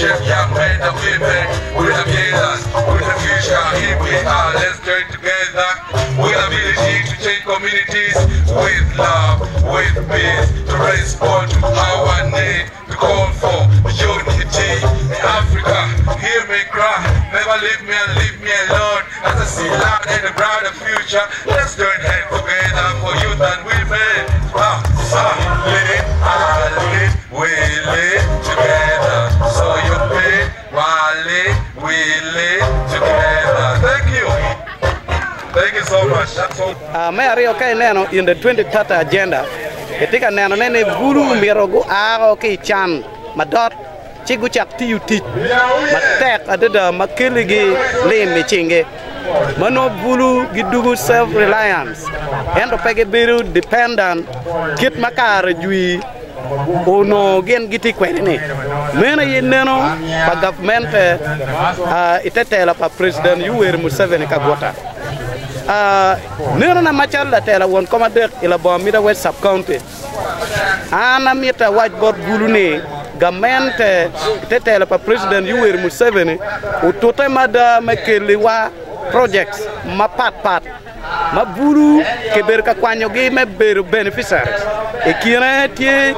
future, young men and women. We're together, we're the future, here we are, let's join together. With ability to change communities with love, with peace, to respond to our need, to call for unity in Africa. Hear me cry, never leave me and leave me alone. As I see land and a brighter future, let's join hands together for youth and women. We live together. So you live, while we live together. Thank you. Thank you so much. That's all. Mary, okay, now in the 2030 agenda, ketika neno nene guru mirogu aro ki chan madot chigu chak tiuti matek adada makiligi le mechinge mano bulu gidugu self reliance endo pege biru dependent kit makara jui ono gen giti kwene mena yeneno pa government itetela pa president Yoweri Museveni kagota nero na machal la tela won commander ila bo mida west sub county ana mita whiteboard bulune government itetela pa president Yoweri Museveni utote mada makeli wa projects pat ma buru keber ka kwanyo gi me ber beneficiaries e kire tie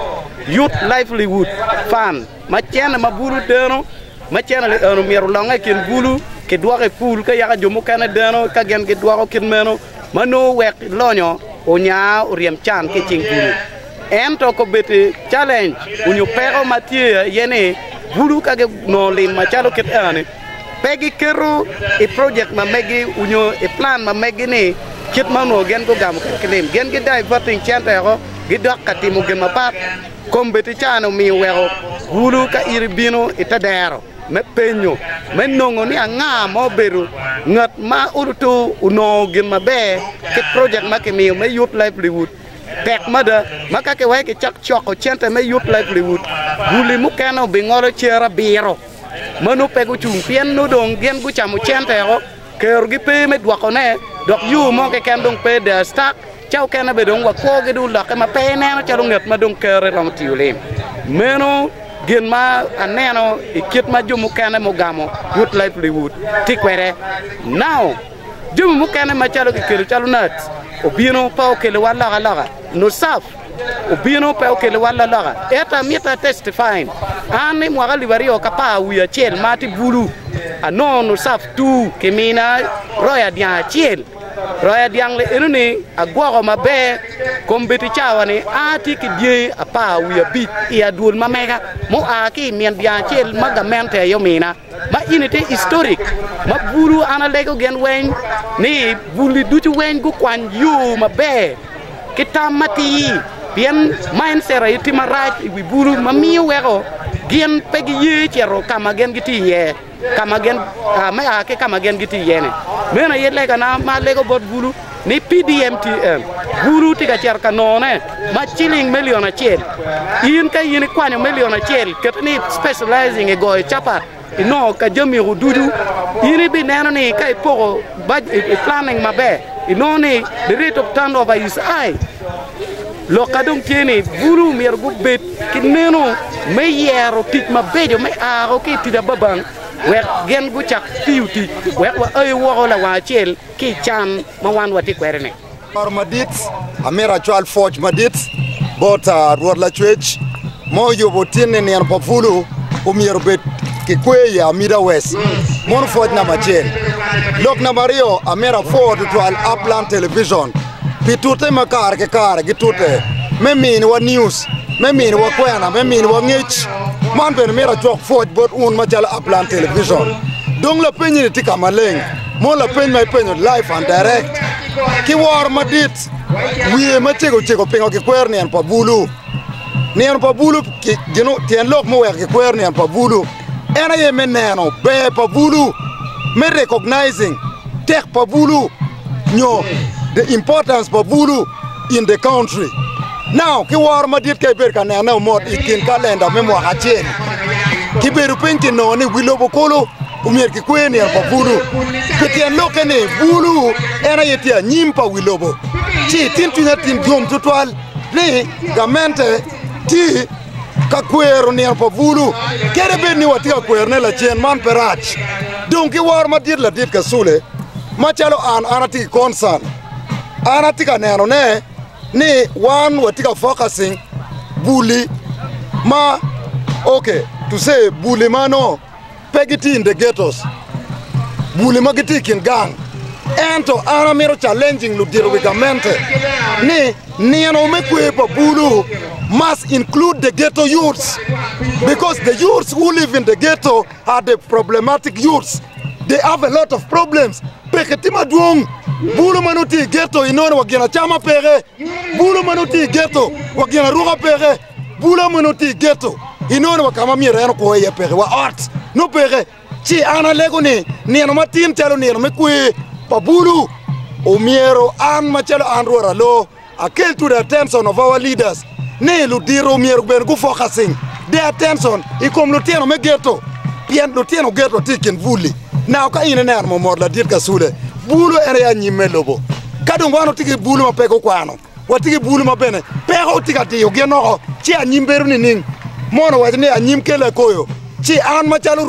youth livelihood fund ma chena ma buru deno ma chena le no miero longa ken bulu ke doare pool ka yaga jomo kana deno ka gen ke doaro ken meno mano wek lonyo onya oriem chan ke ching bulu ento ko beti challenge unyo pero matie yene bulu ka ge no lin ma chalo ket ane pegi kero e project ma megi unyo e plan ma megi ni kit mano gen go gam claim gen gi diverting chantero gi dokati mo gen ma pat kombeti chano mi wero bulu ka iribino itadero me penyo me nongo ni anga mo beru ngat ma urutu uno gen ma be ke project ma ke mi me youth livelihood tek mada maka ke wai ke chak choko chente me youth livelihood buli mu kano bingolo chera biro manu pegu chung pien no dong gen gu chamu chentero ker gi pe me dwako ne dok yu mo ke ken dong pe de stack chau ken be dong wa ko ge du la ke ma pe ne no chalo nget ma dong ker rom tiule meno gen ma aneno ikit ma jumu ken mo gamo youth livelihood tikwere now jumu ken ma chalo ke ker chalo nat obino pa ke le wala la no saf obino pa ke le wala la eta mita testifying ani mwagali wario kapa wiya chel mati bulu ano no saf tu kemina roya dia chel roya diang le iruni agwaro mabe kombeti chawane ati kidie apa wiya bit ya dul mamega mo aki mien dia chel magamente yomina ma inite historic ma bulu ana lego gen wen ni buli duchu wen gu kwan yu mabe kitamati bien mindset iti marat wi bulu mamiyo wero gen pegi ye chero kama gen giti ye kama gen ma ake kama gen giti yene mena yele kana ma lego bot bulu ni PDMTM bulu tiga cher kanone ma chilling million a chel in ka yin kwanyo million a chel ketni specializing e go chapa ino ka jami rududu ini bi neno ni kai poro budget planning mabe ino ni the rate of turnover is high lokadong tiene buru mergu bet kineno me yero tik mabejo me aro ki tida babang wer gen gu chak tiuti wer wa ay wo la wa chel ki chan ma wan wati kwerene madit amera chwal forge madit bota ruor la chwech mo yobo tiene ne an pafulu umiero bet ki kwe ya mira west mon forge na machel lok na mario amera forward to al upland television pitute makar ke kar gitute memin wa news memin wa kwena memin wa ngich man ben mera chok forge bot un majal upland television dong la penyi tika maleng mo la pen mai pen live and direct ki war madit wiye machego pengo ki kwerni an pa bulu nian pa bulu ki jeno tien lok mo wer ki kwerni an pa bulu ena ye meneno be pa bulu me recognizing tek pa bulu nyo the importance of bulu in the country. Now, ki war madit kay ber kan na mod ikin calendar memo hachen. Ki beru penki no ni wilobo kolo umier ki kweni pa bulu. Kitian lokene bulu era yetia nyimpa wilobo. Chi tin tin jom tutwal ne gamente ti ka kwero ni pa bulu kere be ni watika kwerne la chen man perach donki war ma dir la dit ka sule ma chalo an anati concern anati ka neno ne ni one watika focusing bully ma okay to say bully mano pegiti in the ghettos bully magiti kin gang ento ana mero challenging lu diro wigamente ni ano mekwe pa bulu must include the ghetto youths because the youths who live in the ghetto are the problematic youths. They have a lot of problems. Peketima duong bulu manuti ghetto inone wagina chama pere bulu manuti ghetto wagina ruga pere bulu manuti ghetto inone wakama mireno ko ye pere wa art no pere chi ana lego ni ano matim telo ni ano mekwe pa bulu o miero an machelo an ruara lo akel to the attention of our leaders ne ludiro miero ben go focusing the attention ikom lutieno me ghetto pien lutieno ghetto tikin vuli now ka ine ne mo modla dit ka sule bulu ere ya nyimelobo kadon wano tiki bulu ma peko kwano watiki bulu ma bene peko tika ti ogeno chi anyimberu ni ning mono wajne anyim kele koyo chi an machalo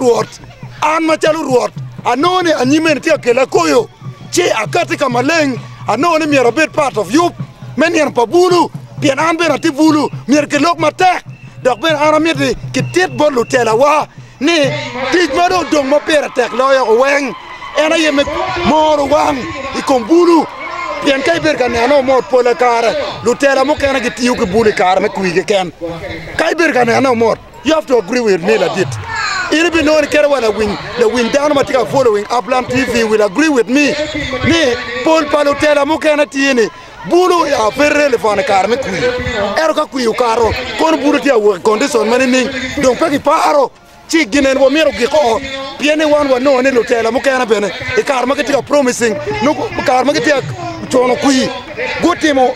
ruot anone anyimen ti kele koyo chi akati kama leng anone miero bet part of you menian pa bulu pian an ben ati bulu mier ke lok matek dok ben ana mier ki tet bolu tela wa ni tig mado dong ma pera tek lo yo weng ena yeme moro wang ikom bulu pian kai ber kan ano mod pola kare lu tela mo kana ki tiu ke bulu kare me kuige ken kai ber kan ano mod you have to agree with me la dit Ili be known kere wala wing down matika following Upland TV will agree with me ni Paul Palotela mo kana tiene bulu ya ferre fana kar me kui ero ka kui karo kon bulu ti awo condition mani ni donc peki paro ci ginen wo mero gi ko piene wan wa no ne lotela mo kana bene e kar ma ti promising no kar ma ti chono kui gotimo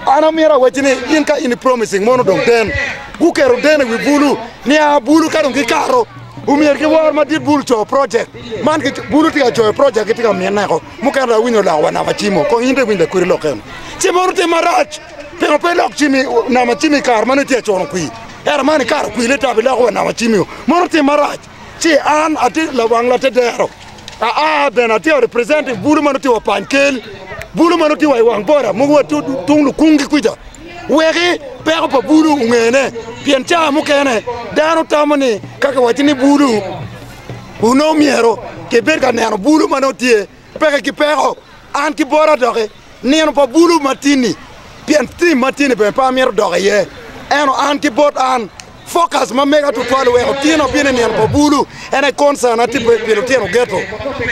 ana mera wajine inka in promising mono donc den ku kero den wi bulu ni a bulu karo gi karo umier ke war ma dit bulu to project man ke bulu ti to project ti ka mena ko mo kana winyo la wana machimo ko inde winda kuri loken ci morte marach pero pelok chimi na machimi kar mane ti chono kui era mane kar kui le tabi la wana machimi morte marach ci an ati la wangla te dero ben ati representing bulu mane ti wa pankel bulu mane ti wa wang bora mo wa tunglu kungi kuja wegi pero pa bulu ngene pienta mo kene dano tamani kaka watini bulu uno miero ke berga nano bulu manotie peke ki pero an ki bora doge neno pa bulu matini pienti matini pe pa miero doge ye eno an ki bot an focus ma mega to twalo we tino bine neno pa bulu ene concern ati pe luteno ghetto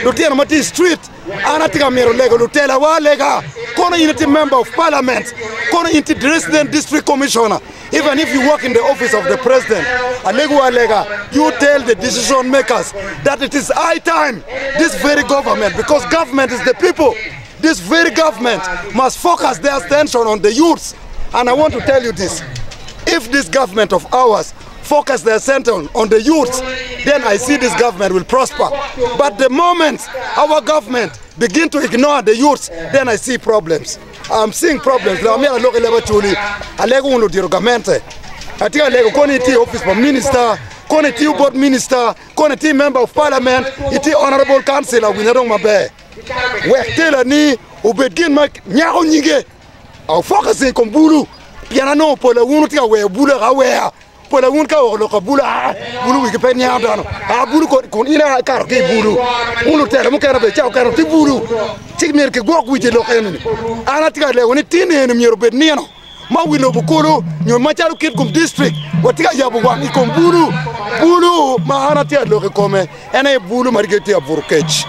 luteno mati street anati ka miero lego lutela wa lega kono unity member of parliament kono into resident district commissioner. Even if you work in the office of the president, you tell the decision makers that it is high time this very government, because government is the people, this very government must focus their attention on the youths. And I want to tell you this, if this government of ours focus their attention on the youths, then I see this government will prosper. But the moment our government begin to ignore the youths, then I see problems. I'm seeing problems. La mera local level chuli. Alego uno dirogamente. Atika alego koni ti office for minister, koni ti board minister, koni ti member of parliament, iti honorable councillor winero mabe. Wektela ni ubegin mak nyako nyige. Au focusing kombulu. Piana no pola uno tika we bula gawe. Pola uno ka o loka bula bulu wikipe nyadano. Bulu kon ina karo ke bulu. Uno tele mo kana be chao karo ti bulu. Tik mer ke gok wite lo kene ana tika le woni tine ne miero bet nieno ma wilo bukulu nyo machalo Kitgum District watika yabu wang ikom bulu ma ana tia lo ke come ene bulu marigeti aburkech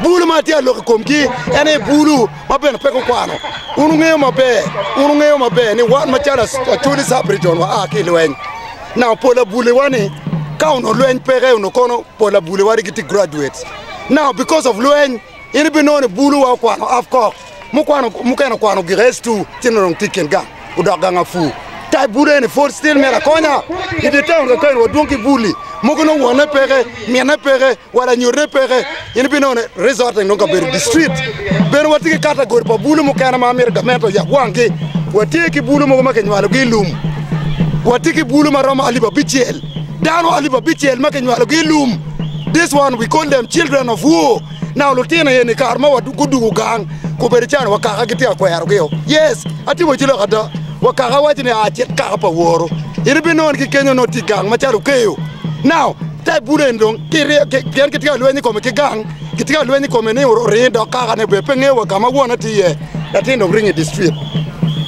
bulu ma tia lo ke komki ene bulu ma ben peko kwano unu ngeyo mabe ni wan machala chuli sabriton wa akile wen na pola bulu wani ka uno lwen pere uno kono pola bulu wari giti graduates now because of lwen ini binone bulu wa kwano afko mukana kwano girestu tinong tiken ga udaga ngafu tai bulu ni for still mera konya ide tango kain wadonki buli mukono wona pere miena pere wala nyore pere ini binone resort no ka ber district ben watiki category pa bulu mukana ma mer gamento ya wangi watiki bulu mo ma kenyalo gilum watiki bulu marama aliba bichel dano aliba bichel makenywa gilum. This one we call them children of war. Now lutina yeni karma wa gudu gang ko berichan wa kaka gitia ko yargo. Yes, ati wajilo kada wa kaka wajine achet kaka pa woro. Iribe non ki kenyo no ti gang macharu keyo. Now tai burendong kire kian kitia lueni ko me gang kitia lueni ko me ne renda kaka ne be penge wa kama wona ti ye atindo ringi district.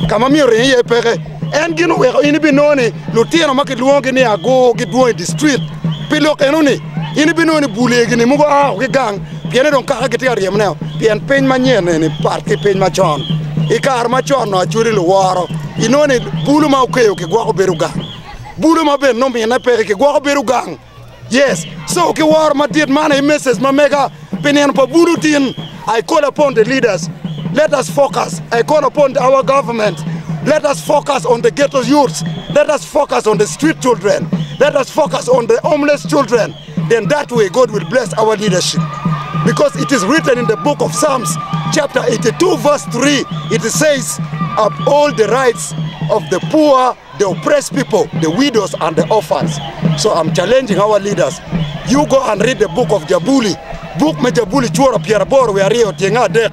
Kama mi ringi ye pege en gino we inibe noni lutina makiluonge ni ago gidwo district. Pilo kenoni ini bino ni bulegi ni mugo ke gang piene don ka ke tiar yemne pien pen manyen ni parti pen machon ikar machon no churi lo waro inone bulu ma ke gwa beru gang bulu ma ben no mi na pere ke gwa beru gang. Yes, so ke war ma dit man message ma mega penen pa bulu tin. I call upon the leaders, let us focus. I call upon our government, let us focus on the ghetto youths, let us focus on the street children, let us focus on the homeless children. Then that way God will bless our leadership. Because it is written in the book of Psalms, chapter 82, verse 3, it says, uphold the rights of the poor, the oppressed people, the widows and the orphans. So I'm challenging our leaders. You go and read the book of Jabuli. Book me Jabuli chura pierbor we are tienga de.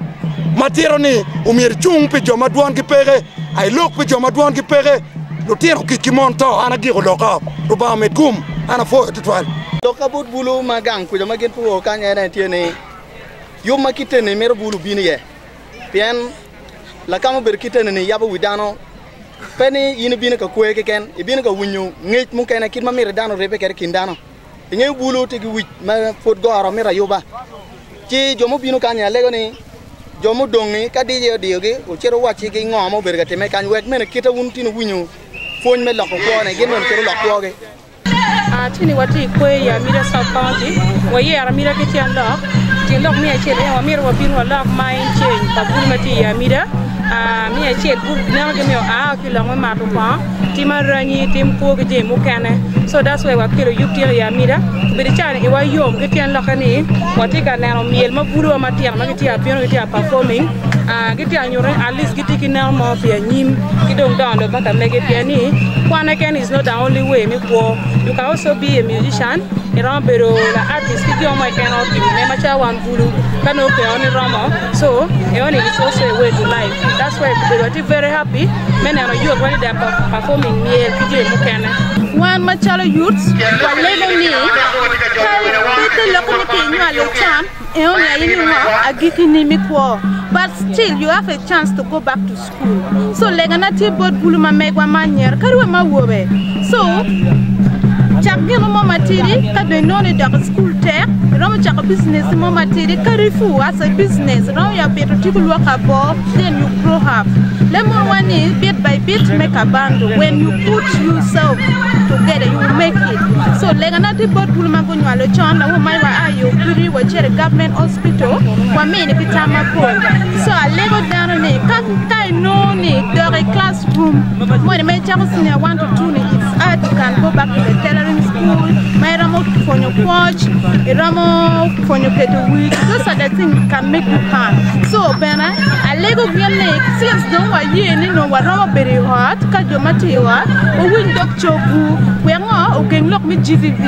Matiro ni umir chung pe jomadwan ki pere. I look pe jomadwan ki pere. Lutiro kikimonto ana giro loka. Ruba medgum ana fo tutwal. Lokabut bulu magang kuja magen puo kanya na tiene yum makite ne mer bulu bini ye pien la kama ber kitene ne yaba widano peni yini bini ka kuwe ken ibini ka wunyu ngej mu kena kit ma mer dano rebe ker kindano nge bulu te gi wit ma fot go aro mera yoba ci jomo binu kanya lego ni jomo dongi ka diye dioge o chero wachi gi ngomo ber ga teme kan wek men kita wuntino wunyu fon me lokko ko ne gen non chero lokko ge tini wati kwe ya mira South County wa ye ara mira kiti anda ti lok mi achel wa mira wa bin wa lok mai change pa bul mati ya mira mi achel bul na ga mi ki lo ma to pa ti marani tim ko ge mu kane so that's why wa kiro yukti ya mira be de chani e wa yom kiti an lokani wati ga na miel ma bulu ma ti ma kiti a piano kiti a performing kiti anyore at least kiti ki na mo fi anyim ki dong down do baka mege piani kwana ken is not the only way me ko you can also be a musician around pero la artist ki o mo cannot be me ma cha wan bulu kano ke oni romo so e oni is also a way to life. That's why we are very happy men are you when they are performing me kiti mu kana one machala youths wa lego ni kai lokoni ki nwa le cham e oni ayi nwa agiki ni mi ko. But still, you have a chance to go back to school. So, leganati bot buluma megwa manier karwe ma wobe. So, chakge no mama tiri ka be no ne da school ter, ro chak business mama tiri karifu as a business. Ro ya better to work above, then you grow up. Lemon one is bit by bit make a band. When you put yourself together, you will make it. So, leganati bot buluma go nyalo chanda wo mai wa ayo kuri wo chere government hospital wa me ne kitama ko. So I level down on it. Kai no need the classroom. When my child senior 1 to 2 it's hard to can go back to the tailoring school. My ramo for your watch, ramo for your plate of week. Those are the things can make you calm. So Bena, I lego bien lake. Since don't wa ye ni no wa ramo very hard. Kajo matiwa. O win dog chobu. We are going lock me GVV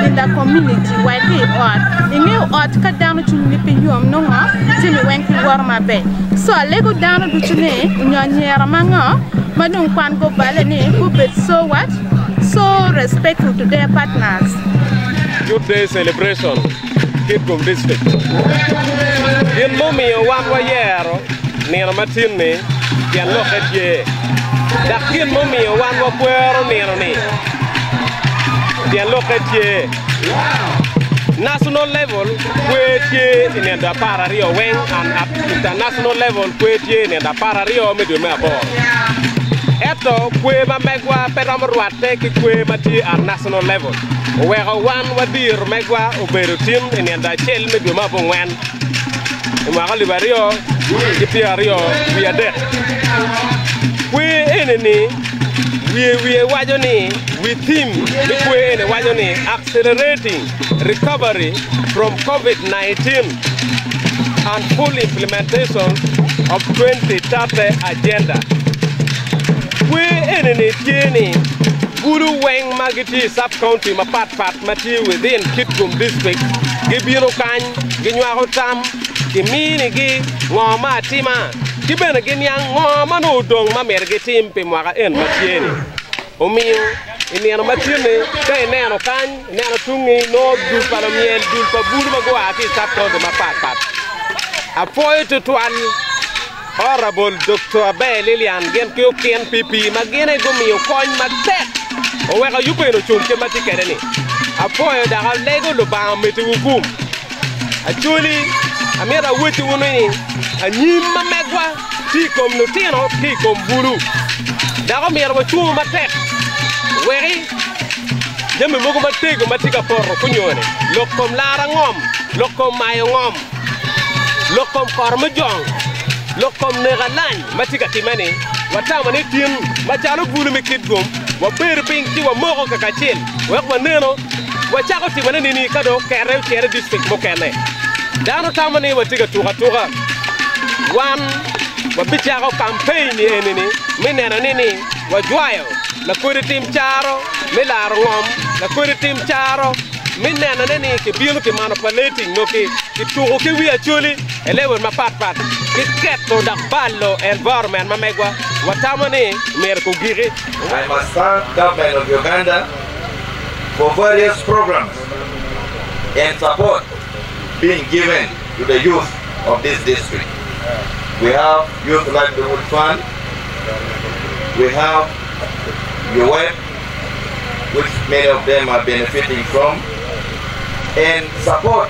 in the community. Why they hard? In you ought cut down to nipping you no ha. See me when you warm my bed. So I lego down to today. Nyanyera manga. Madung kwan go balene. Who bet so what? So respectful to their partners. Youth Day celebration, Kitgum District. In Mummy, one year, near Matini, can look at ye. That kid Mummy, one more near me. Can look at ye. National level, Quetie in the Parario Wing, and at international level, Quetie in the Parario Medumabo. Eto Quema Megua Peramorwa take Quemati at national level. Where one wadir Megua Uberutin in the Chel Medumabo when Maralibario, Ipiario, we are dead. We enemy, we are wajoni, we team, we in wajoni, accelerating recovery from COVID-19 and full implementation of 2030 agenda. We enemy Bulu Wang Magiti sub-county Mapat Mati within Kitgum District. Gibino Kany, Ginuaro Tam, Gimini Gi, Ngoma Tima, Gibena Ginyang, Ngoma no Dong, Mamergetim, Pimwaka en Matieni. Omio, Indiana Matini, Kay Nano Kany, Nano Tungi, no Dulpalamiel, Dulpa Bulmaguati, sub-county Mapat. Appointed to an Honorable Dr. Abel Lilian, Gen Kyokian PP, Magene Gumio, Coin Matek, or where you pay no chunke maticani. A poet that have Lego Lubam Metukum. Actually, I made a witty woman, a Nima Megua, Tikum Nutino, Tikum Buru. Daramir was 2 Matek. Where Jimmy Mugumatego Matica for Cunyone, look from Larangom, look from Mayongom, look from Parmajong. Lokom Neralan, Matika Timani, Watamani Tim, Matalo Bulumi Kitgum, Wapir Pinky, Wamoro Kakachin, Wapanero, Wachako Timani Kado, Kare District Mokane. Dano Tamani, Watika Tura, one Wabicharo campaign, Minanini, Wajuayo, Lakuri Charo, Milarom, Lakuri Charo, Minanani, Kibuki manipulating, Noki, Kituki, we actually, 11 Mapat. Kiketo da ballo environment mamegwa watamani merkugiri. I must thank government of Uganda for various programs and support being given to the youth of this district. We have Youth Livelihood Fund, we have UWEP, which many of them are benefiting from, and support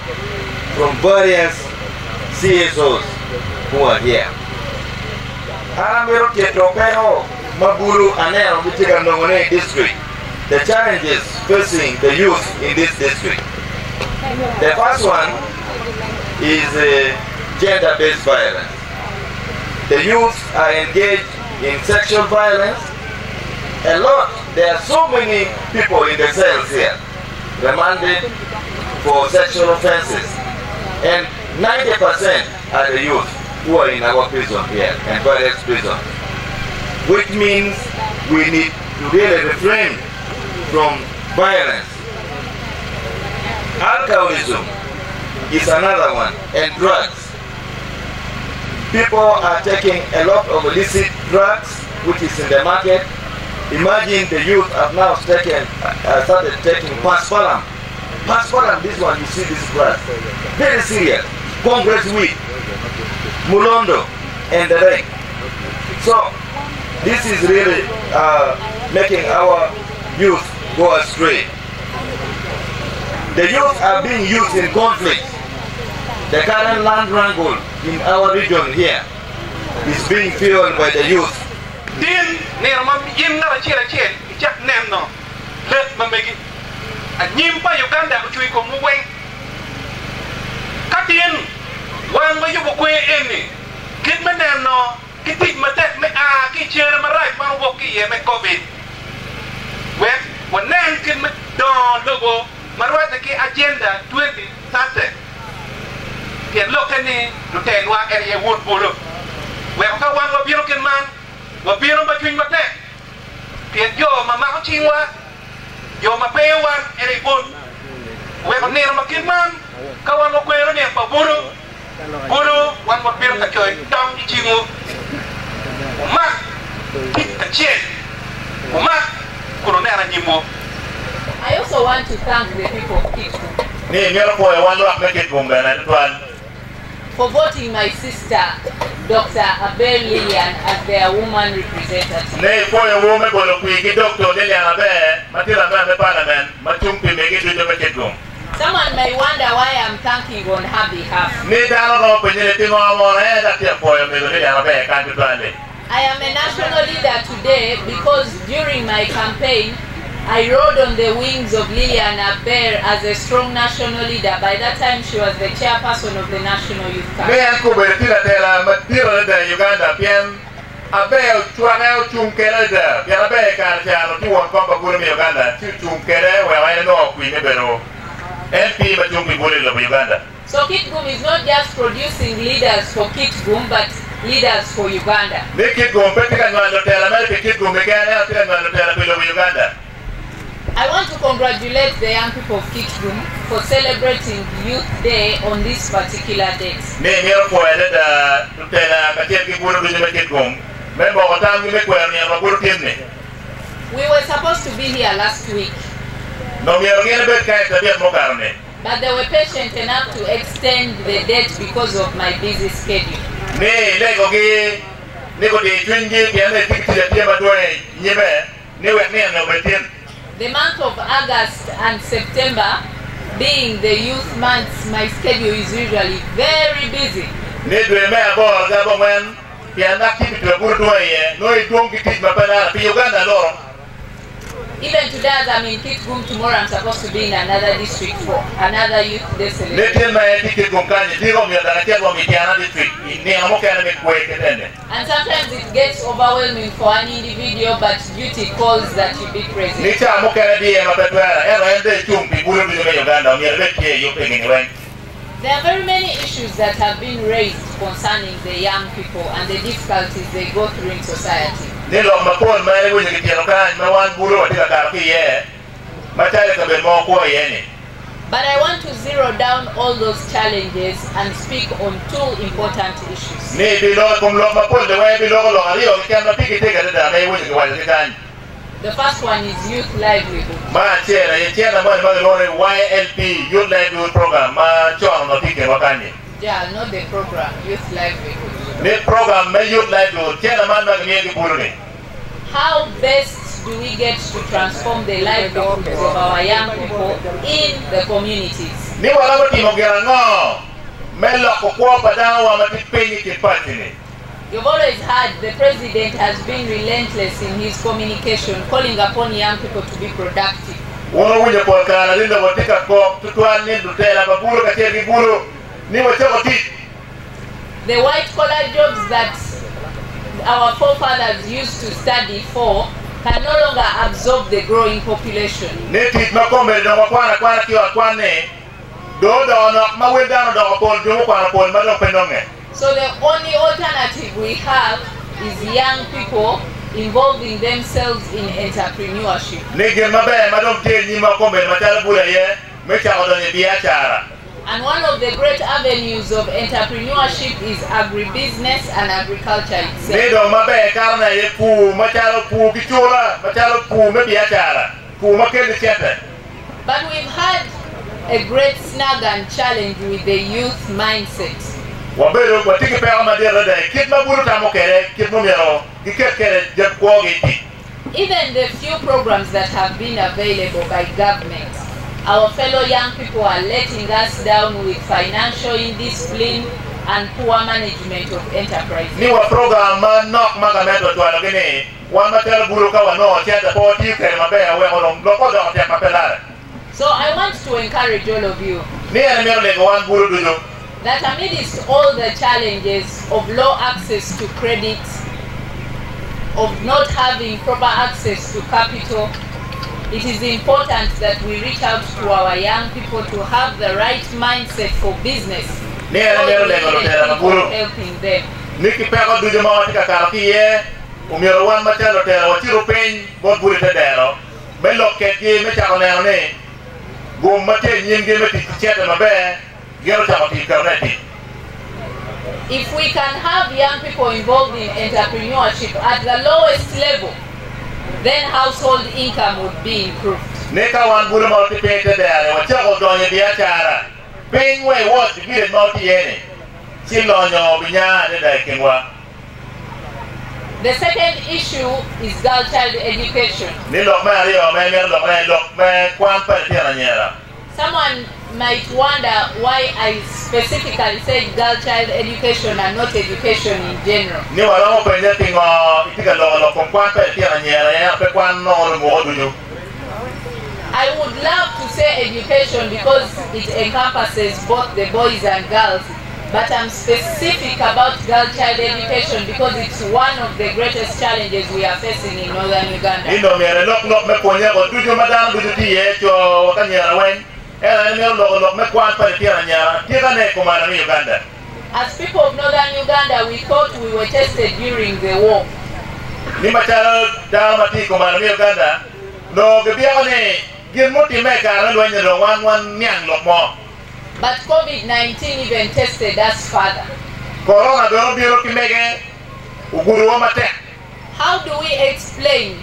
from various CSOs who are here. Aramiro Ketropeo, Mabulu, Anel, Michigan district. The challenges facing the youth in this district. The first one is gender-based violence. The youth are engaged in sexual violence. A lot. There are so many people in the cells here remanded for sexual offenses, and 90% are the youth who are in our prison here, and various prisons, which means we need to really refrain from violence. Alcoholism is another one, and drugs. People are taking a lot of illicit drugs, which is in the market. Imagine the youth have now started taking Paspalam. Paspalam, this one, you see this drug, very serious. Congress weed, Mulondo, and the rest. So this is really making our youth go astray. The youth are being used in conflict. The current land wrangle in our region here is being fueled by the youth. Din neramam yin na chira chen jak nem no let mamegi a nyimpa Uganda chui ko muweng katien wan ma yubo kwe eni kit menem no kitik matek me a ki chere ma right ma wo ki ye me covid we wonen kin me don logo marwata ki agenda 2030 ke lokani luten wa area wood bolo we ka wan wa biro kin man wa biro ba twin matek ke yo mama ko chingwa yo ma pewan ere bon we ko nero makin man ka wan ko kwero ne pa buru wan mo biro ka choy dam chingu ma ka chen ma kuno ne ara nyimo. I also want to thank the people of Kitgum. Ni ngero ko wan lo ak Kitgum bana twan for voting my sister, Dr. Abel Lilian, as their woman representative. Ne ko yo wo me bolo ku gi Dr. Lilian Abel matira me parliament matumpi me gi do me Kitgum. Someone may wonder why I'm thanking on her behalf. Ni dano ro pe ni tingo amore da te ko yo me Lilian Abel kan to twande. I am a national leader today because during my campaign I rode on the wings of Lilian Abel as a strong national leader. By that time, she was the chairperson of the National Youth Council. Me anko beretira tela matira da Uganda pian Abel tuanao chunkere da pian Abel karchano tu won komba guru Uganda tu chunkere we wa no ku ni bero MP matumbi guru lo Uganda. So Kitgum is not just producing leaders for Kitgum, but leaders for Uganda. Ne Kitgum petika ngalo tela me Kitgum me gane atira ngalo tela pelo Uganda. I want to congratulate the young people of Kitgum for celebrating Youth Day on this particular date. We were supposed to be here last week, but they were patient enough to extend the date because of my busy schedule. The month of August and September, being the youth months, my schedule is usually very busy. Even today, as I'm in Kitgum, tomorrow I'm supposed to be in another district for another youth day celebration. And sometimes it gets overwhelming for an individual, but duty calls that you be present. There are very many issues that have been raised concerning the young people and the difficulties they go through in society. But I want to zero down all those challenges and speak on two important issues. The first one is youth livelihood. Yeah, not the program, youth livelihood. How best do we get to transform the livelihoods of our young people in the communities? You've always heard the president has been relentless in his communication, calling upon young people to be productive. The white-collar jobs that our forefathers used to study for can no longer absorb the growing population. So the only alternative we have is young people involving themselves in entrepreneurship. And one of the great avenues of entrepreneurship is agribusiness and agriculture itself. But we've had a great snag and challenge with the youth mindset. Even the few programs that have been available by government, our fellow young people are letting us down with financial indiscipline and poor management of enterprises. So I want to encourage all of you that amidst all the challenges of low access to credit, of not having proper access to capital, it is important that we reach out to our young people to have the right mindset for business, helping them. If we can have young people involved in entrepreneurship at the lowest level, then household income would be improved. The second issue is girl child education. Someone might wonder why I specifically said girl child education and not education in general. I would love to say education because it encompasses both the boys and girls, but I'm specific about girl child education because it's one of the greatest challenges we are facing in northern Uganda. As people of northern Uganda, we thought we were tested during the war. no ke bia ne gin muti me ka ra lo ni lo wan nyang lo mo. But COVID-19 even tested us further. Corona do biro ki mege uguru wa mate. How do we explain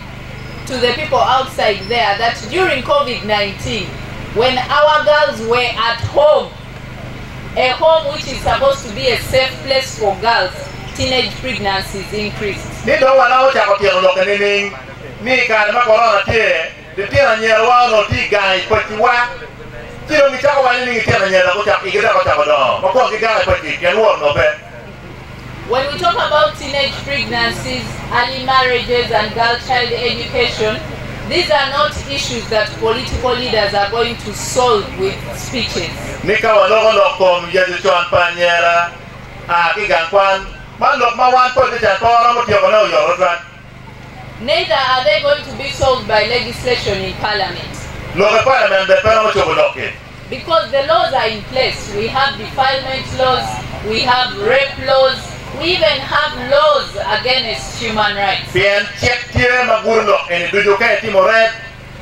to the people outside there that during COVID-19, when our girls were at home, a home which is supposed to be a safe place for girls, teenage pregnancies increased? Ni do wala o cha ko tielo lo kaning ni ka ma corona tie de tie nya wa no ti gai ko ti wa ti lo mi cha ko wa ni tie nya ko cha ikita ko cha ko do ma ko ki gai ko ti ken wo no be. When we talk about teenage pregnancies, early marriages and girl child education, these are not issues that political leaders are going to solve with speeches. Nika walogo lokom yedi chuan panyera ki gankwan man lok ma wan ko ti cha tora mo tiyo no yo rat. Neither are they going to be solved by legislation in parliament. Lo parliament de pero mo choboloke. Because the laws are in place. We have defilement laws, we have rape laws, we even have laws against human rights. Bien check tire magurlo en dudu ka ti moret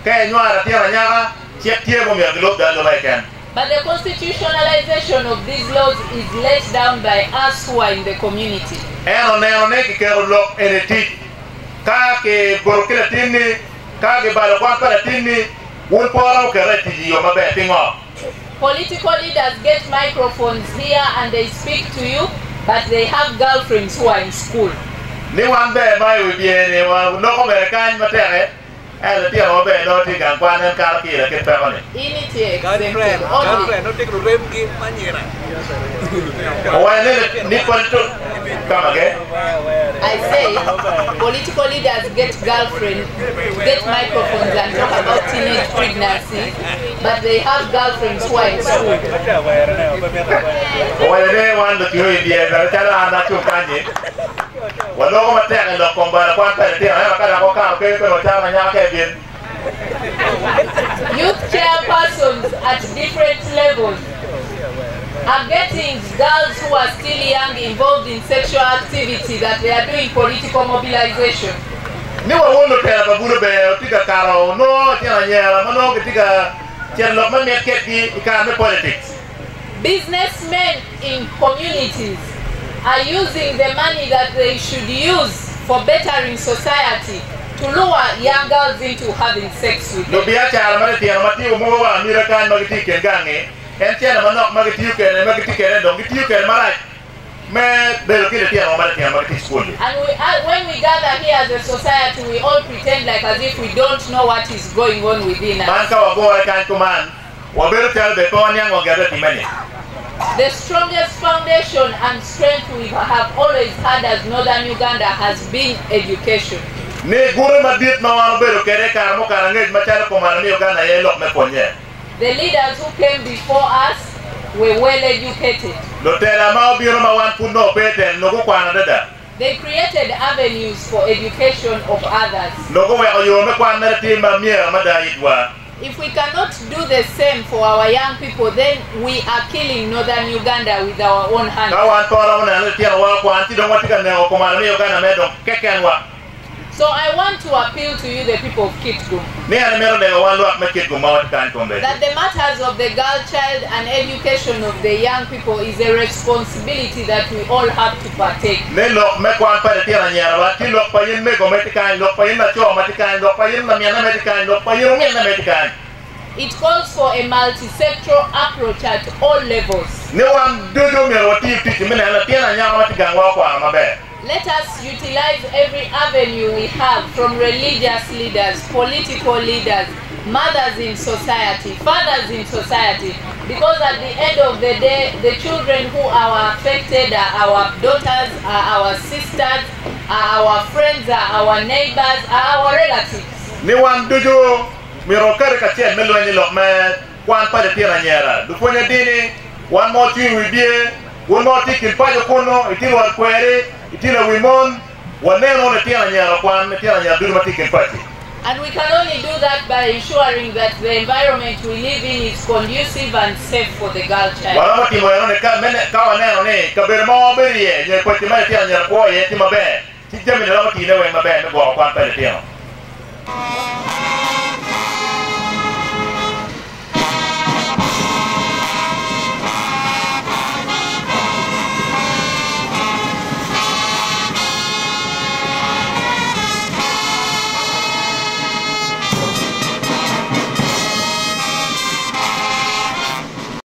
ka nyara tira nyara check tire mo mi aglo da lo baken. But the constitutionalization of these laws is laid down by us who are in the community. Eno ne ki kero lo en ti ka ke borokela tinni ka ke balo kwa para tinni un pora ke reti yo mabe tingo. Political leaders get microphones here and they speak to you, but they have girlfriends who are in school. Ni wan be mai we bien ni wan no ko be kan matere el ti ro be no ti kan kwan en kar ki le ke pe ko ni. Initiate girlfriend no te ko rem ki maniera. O wa ni ko to come again. I say political leaders get girlfriends, get microphones and talk about teenage pregnancy, but they have girlfriends who are in school. O wa ne wan do ti ho bien ga ta la na chu kan ni. Wa no ko matere lo ko ba kwan pe ti ha ka ko ka ke ko ta na nya ke bien. Youth chairpersons at different levels are getting girls who are still young involved in sexual activity that they are doing political mobilization. Ni wa wono te ba buru be ti ka karo no ti na nya ma no ti ka ti lo ma me ke di ka me politics. Businessmen in communities are using the money that they should use for bettering society to lure young girls into having sex with them. No biya cha ma ti ma ti mo wa mi ra kan ma ti ke gange en tiene manok magiti ke ne magiti ke ne dong giti ke mara me belo ke tiene ma ti magiti school. And when we gather here as a society, we all pretend like as if we don't know what is going on within us. Man ka wa go kan kuman wa belo tel be ko nyang wa gada ti mani. The strongest foundation and strength we have always had as Northern Uganda has been education. Ne guru madit ma wa belo ke re ka mo ka ngej ma cha ko ma mi Uganda ye lok me ponye. The leaders who came before us were well educated. They created avenues for education of others. If we cannot do the same for our young people, then we are killing Northern Uganda with our own hands. So I want to appeal to you, the people of Kitgum, that the matters of the girl child and education of the young people is a responsibility that we all have to partake. It calls for a multi-sectoral approach at all levels. Let us utilize every avenue we have, from religious leaders, political leaders, mothers in society, fathers in society, because at the end of the day, the children who are affected are our daughters, are our sisters, are our friends, are our neighbors, are our relatives. Itila wimon waneno na tia nyara kwan tia nyara duru matiken party. And we can only do that by ensuring that the environment we live in is conducive and safe for the girl child. Wala mati mo yano ne ka mene ka waneno ne ka ber mo beri ye nye pati ma tia nyara ko ye ti mabe. Ti jemi na mati ne we mabe ne go kwan pele tia.